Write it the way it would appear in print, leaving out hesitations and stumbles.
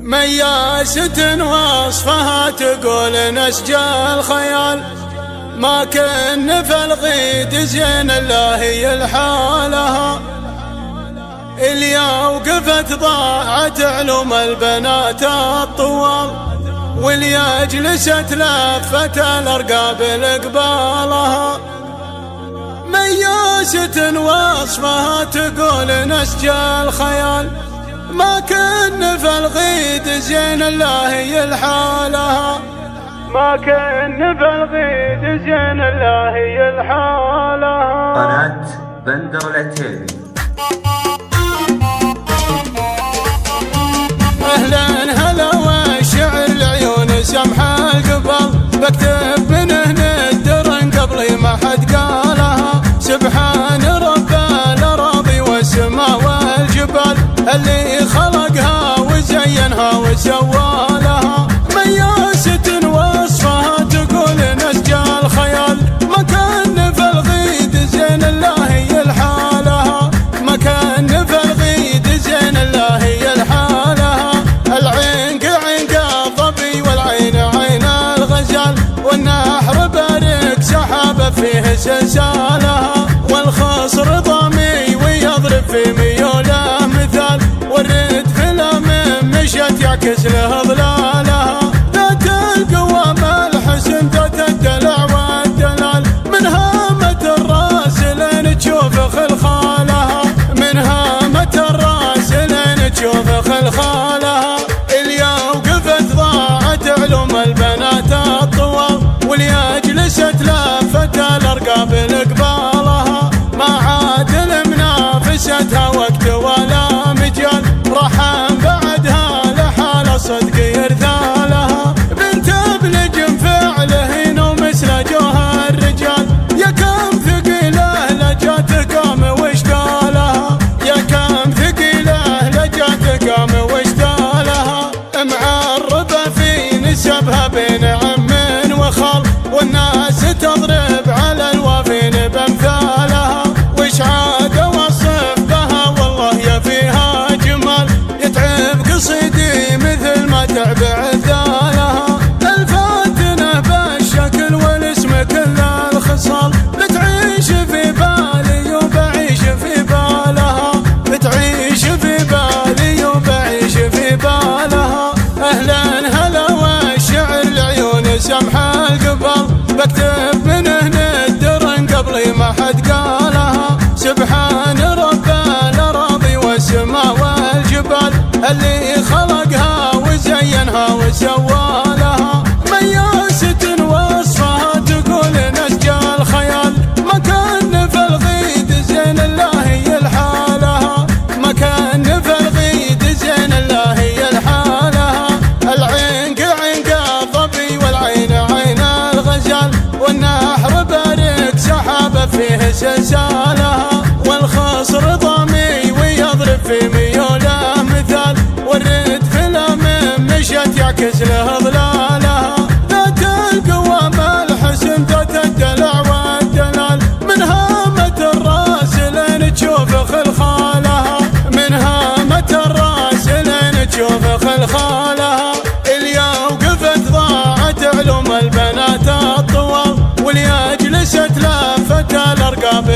مياسة وصفها تقول نسج الخيال، ما كن في الغيد زين الله هي الحالها. اليا وقفت ضاعت علوم البنات الطوال، واليا جلست لفت الارقاب لقبالها. مياسة وصفها تقول نسج الخيال، ما كن في الغيد زين الله هي الحالها. ما كن في الغيد زين الله هي الحالها. قناة بندر العتيبي. اهلا هلا والشعر العيون سمح القبل، بكتب من هنا الدرن قبلي ما حد قالها. سبحان رب الاراضي والسماء والجبال، اللي خلقها وزينها وسوالها. مياسة وصفها تقول نسج الخيال، ما كان في الغيد زين الله هي الحالها. ما كان في الغيد زين الله هي الحالها. العنق عنق الظبي والعين عين الغزال، والنحر بارك سحاب فيه سلسالها. والخصر ضامي ويضرب في ميوله مثال، والرد في الامم مشت يعكس له ظلالها. ذات القوام الحسن ذات الدلع والدلال، من هامة الراس لين تشوف خلخالها. من هامة الراس لين تشوف خلخالها. اليا وقفت ضاعت علوم البنات الطوال، واليا جلست لفت الارقاب لقبالها. ما عاد لمنافستها وقت ولا مجال، رحم بعدها لحال صدق يرثالها. بنت ابن فعله هنا ومثل جوها الرجال، يا كم ثقيله لجات قام واشتالها. يا كم ثقيله لجات قام واشتالها. معربه في نسبها بين عم وخال، والناس تضرب على الوافين بامثالها. وش عاد اوصف بها والله يا فيها جمال، يتعب قصيدي مثل ما تعب عذالها. الفاتنه بالشكل والاسم كل الخصال، بتعيش في بالي وبعيش في بالها. بتعيش في بالي وبعيش في بالها. اهلا هلا والشعر العيون سمح القبل، بكتب من هنا الدرن قبلي ما حد قالها. سبحان رب الاراضي والسماء والجبال، اللي خلقها وزينها وسوالها. مياسة وصفها تقول نسج الخيال، ما كان في الغيد زين الله هي الحالها. ما كان في الغيد زين الله هي الحالها. العنق عنق الظبي والعين عين الغزال، والنحر بارك سحاب فيه سلسالها. والخصر ضامي ويضرب في ميوله مثال، والرد في الامم مشت يعكس له ظلالها. ذات القوام الحسن ذات الدلع والدلال، من هامة الراس لين تشوف خلخالها. من هامة الراس لين تشوف خلخالها. اليا وقفت ضاعت علوم البنات الطوال، واليا جلست لفت الارقاب